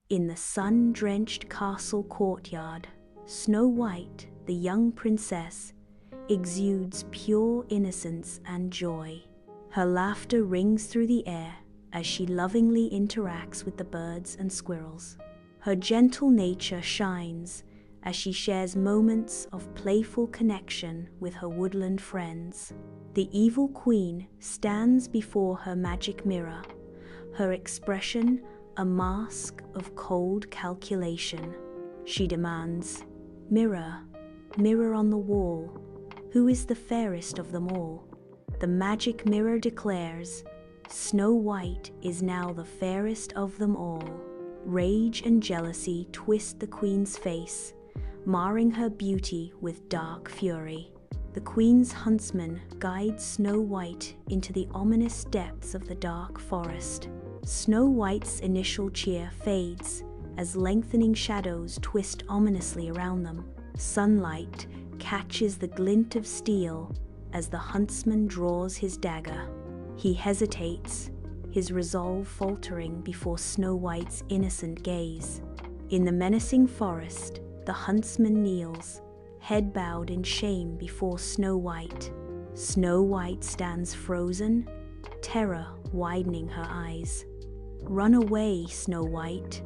In the sun-drenched castle courtyard, Snow White, the young princess, exudes pure innocence and joy. Her laughter rings through the air as she lovingly interacts with the birds and squirrels. Her gentle nature shines as she shares moments of playful connection with her woodland friends. The evil queen stands before her magic mirror, her expression a mask of cold calculation. She demands, "Mirror, mirror on the wall, who is the fairest of them all?" The magic mirror declares, Snow White is now the fairest of them all. Rage and jealousy twist the queen's face, marring her beauty with dark fury. The queen's huntsman guides Snow White into the ominous depths of the dark forest. Snow White's initial cheer fades as lengthening shadows twist ominously around them. Sunlight catches the glint of steel as the huntsman draws his dagger. He hesitates, his resolve faltering before Snow White's innocent gaze. In the menacing forest, the huntsman kneels, head bowed in shame before Snow White. Snow White stands frozen, terror widening her eyes. "Run away, Snow White.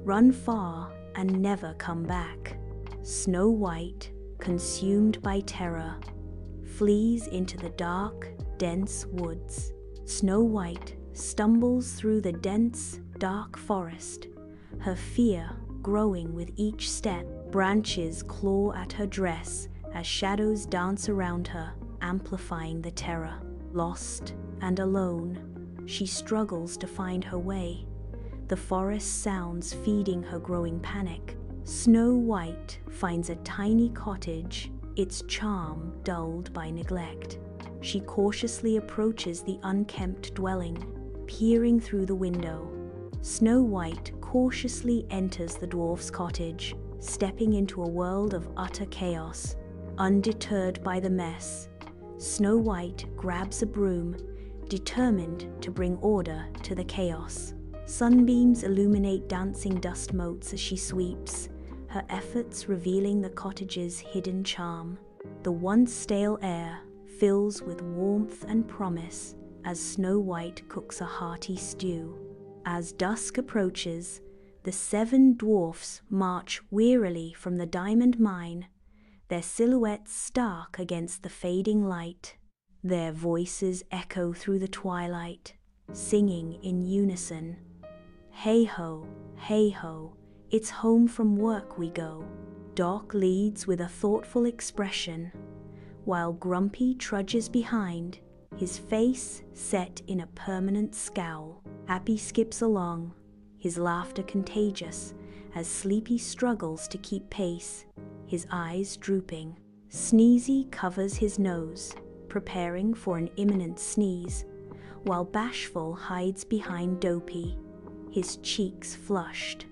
Run far and never come back." Snow White, consumed by terror, flees into the dark, dense woods. Snow White stumbles through the dense, dark forest, her fear growing with each step. Branches claw at her dress as shadows dance around her, amplifying the terror. Lost and alone, she struggles to find her way, the forest sounds feeding her growing panic. Snow White finds a tiny cottage, its charm dulled by neglect. She cautiously approaches the unkempt dwelling, peering through the window. Snow White cautiously enters the dwarf's cottage, stepping into a world of utter chaos. Undeterred by the mess, Snow White grabs a broom, determined to bring order to the chaos. Sunbeams illuminate dancing dust motes as she sweeps, her efforts revealing the cottage's hidden charm. The once stale air fills with warmth and promise as Snow White cooks a hearty stew. As dusk approaches, the seven dwarfs march wearily from the diamond mine, their silhouettes stark against the fading light. Their voices echo through the twilight, singing in unison. Hey ho, it's home from work we go. Doc leads with a thoughtful expression, while Grumpy trudges behind, his face set in a permanent scowl. Happy skips along, his laughter contagious as Sleepy struggles to keep pace, his eyes drooping. Sneezy covers his nose, preparing for an imminent sneeze, while Bashful hides behind Dopey, his cheeks flushed.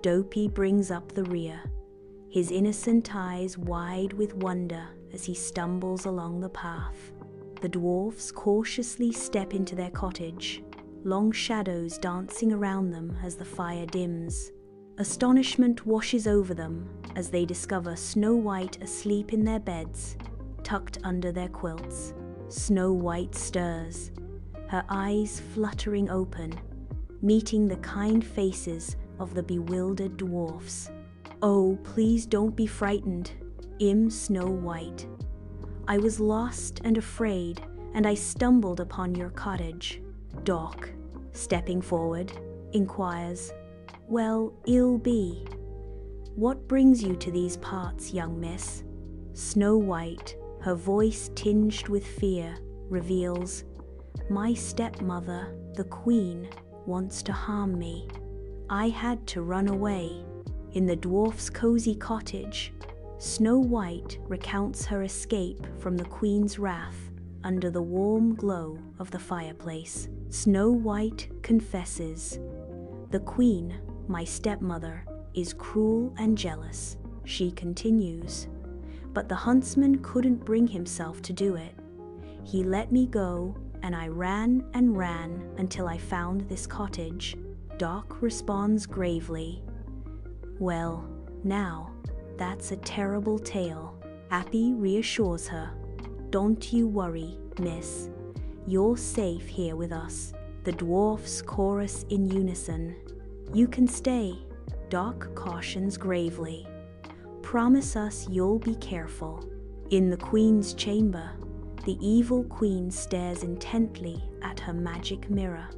Dopey brings up the rear, his innocent eyes wide with wonder as he stumbles along the path. The dwarfs cautiously step into their cottage, long shadows dancing around them as the fire dims. Astonishment washes over them as they discover Snow White asleep in their beds, tucked under their quilts. Snow White stirs, her eyes fluttering open, meeting the kind faces of the bewildered dwarfs. "Oh, please don't be frightened, I'm Snow White. I was lost and afraid, and I stumbled upon your cottage." Doc, stepping forward, inquires, "Well, ill be. What brings you to these parts, young miss?" Snow White, her voice tinged with fear, reveals, "My stepmother, the queen, wants to harm me. I had to run away." In the dwarf's cozy cottage, Snow White recounts her escape from the queen's wrath under the warm glow of the fireplace. Snow White confesses, "The queen, my stepmother, is cruel and jealous." She continues, "But the huntsman couldn't bring himself to do it. He let me go, and I ran and ran until I found this cottage." Doc responds gravely, Well, now, that's a terrible tale. Happy reassures her. Don't you worry, miss. You're safe here with us. The dwarfs chorus in unison. You can stay, Doc cautions gravely. Promise us you'll be careful. In the queen's chamber, the evil queen stares intently at her magic mirror.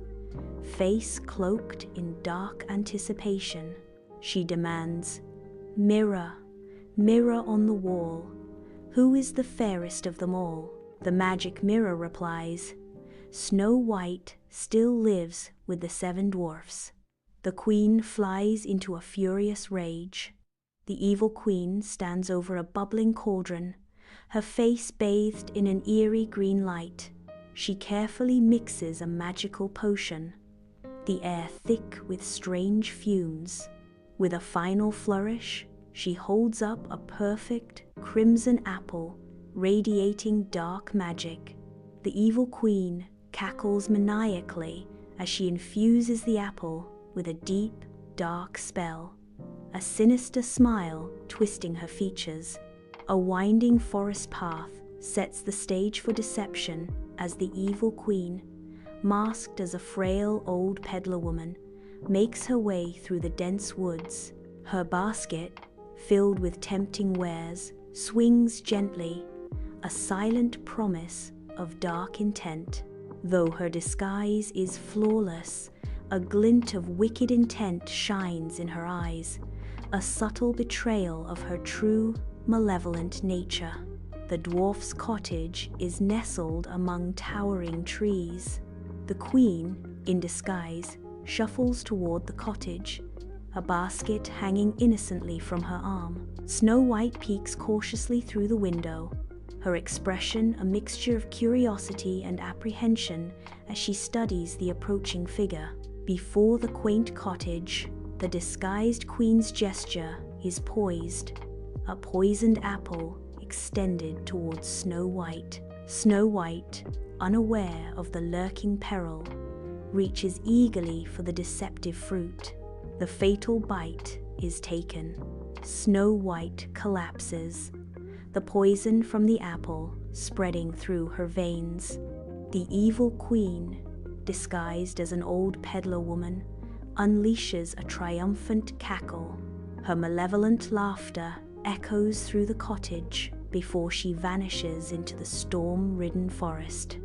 Face cloaked in dark anticipation, she demands, "Mirror, mirror on the wall, who is the fairest of them all?" The magic mirror replies, "Snow White still lives with the seven dwarfs." The queen flies into a furious rage. The evil queen stands over a bubbling cauldron, her face bathed in an eerie green light. She carefully mixes a magical potion, the air thick with strange fumes. With a final flourish, she holds up a perfect crimson apple, radiating dark magic. The evil queen cackles maniacally as she infuses the apple with a deep, dark spell, a sinister smile twisting her features. A winding forest path sets the stage for deception as the evil queen, masked as a frail old peddler woman, makes her way through the dense woods. Her basket, filled with tempting wares, swings gently, a silent promise of dark intent. Though her disguise is flawless, a glint of wicked intent shines in her eyes, a subtle betrayal of her true, malevolent nature. The dwarf's cottage is nestled among towering trees. The queen, in disguise, shuffles toward the cottage, a basket hanging innocently from her arm. Snow White peeks cautiously through the window, her expression a mixture of curiosity and apprehension as she studies the approaching figure. Before the quaint cottage, the disguised queen's gesture is poised, a poisoned apple extended towards Snow White. Snow White, unaware of the lurking peril, reaches eagerly for the deceptive fruit. The fatal bite is taken. Snow White collapses, the poison from the apple spreading through her veins. The evil queen, disguised as an old peddler woman, unleashes a triumphant cackle. Her malevolent laughter echoes through the cottage before she vanishes into the storm-ridden forest.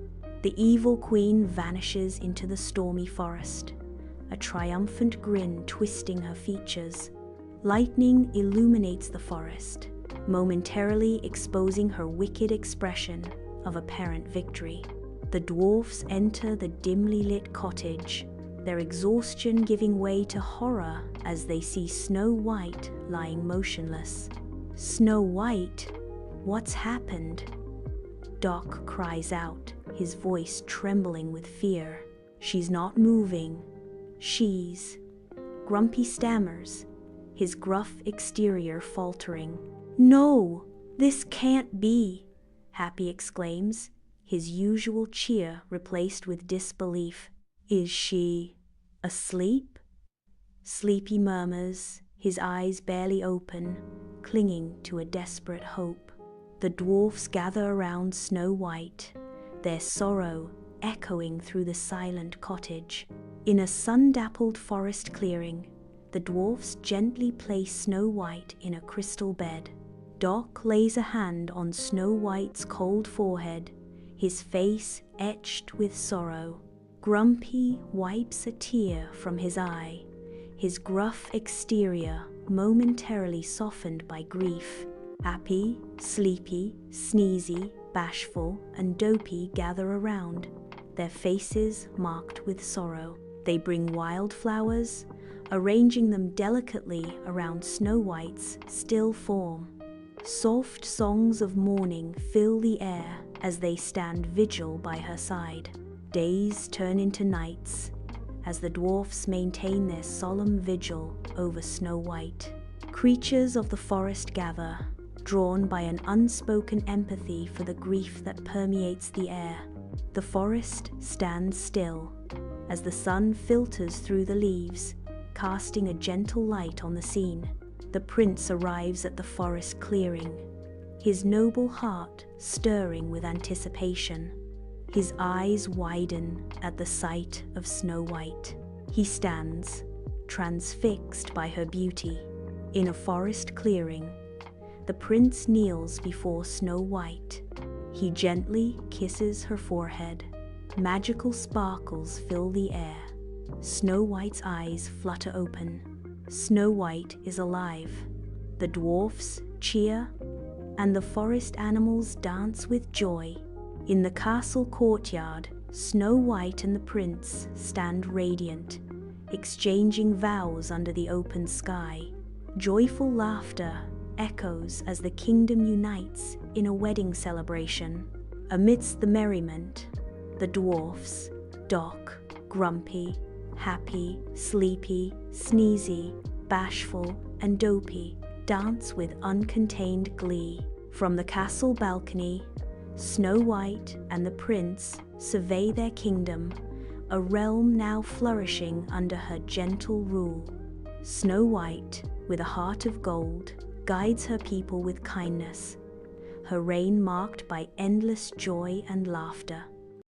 The evil queen vanishes into the stormy forest, a triumphant grin twisting her features. Lightning illuminates the forest, momentarily exposing her wicked expression of apparent victory. The dwarfs enter the dimly lit cottage, their exhaustion giving way to horror as they see Snow White lying motionless. "Snow White, what's happened?" Doc cries out, his voice trembling with fear. "She's not moving. She's..." Grumpy stammers, his gruff exterior faltering. "No, this can't be," Happy exclaims, his usual cheer replaced with disbelief. "Is she asleep?" Sleepy murmurs, his eyes barely open, clinging to a desperate hope. The dwarfs gather around Snow White, their sorrow echoing through the silent cottage. In a sun-dappled forest clearing, the dwarfs gently place Snow White in a crystal bed. Doc lays a hand on Snow White's cold forehead, his face etched with sorrow. Grumpy wipes a tear from his eye, his gruff exterior momentarily softened by grief. Happy, Sleepy, Sneezy, Bashful, and Dopey gather around, their faces marked with sorrow. They bring wildflowers, arranging them delicately around Snow White's still form. Soft songs of mourning fill the air as they stand vigil by her side. Days turn into nights as the dwarfs maintain their solemn vigil over Snow White. Creatures of the forest gather, drawn by an unspoken empathy for the grief that permeates the air. The forest stands still as the sun filters through the leaves, casting a gentle light on the scene. the prince arrives at the forest clearing, his noble heart stirring with anticipation. His eyes widen at the sight of Snow White. He stands, transfixed by her beauty. In a forest clearing, the prince kneels before Snow White. He gently kisses her forehead. Magical sparkles fill the air. Snow White's eyes flutter open. Snow White is alive. The dwarfs cheer, and the forest animals dance with joy. In the castle courtyard, Snow White and the prince stand radiant, exchanging vows under the open sky. Joyful laughter echoes as the kingdom unites in a wedding celebration. Amidst the merriment, the dwarfs, Doc, grumpy, happy, sleepy, sneezy, bashful, and dopey, dance with uncontained glee. From the castle balcony, Snow White and the prince survey their kingdom, a realm now flourishing under her gentle rule. Snow White, with a heart of gold, guides her people with kindness, her reign marked by endless joy and laughter.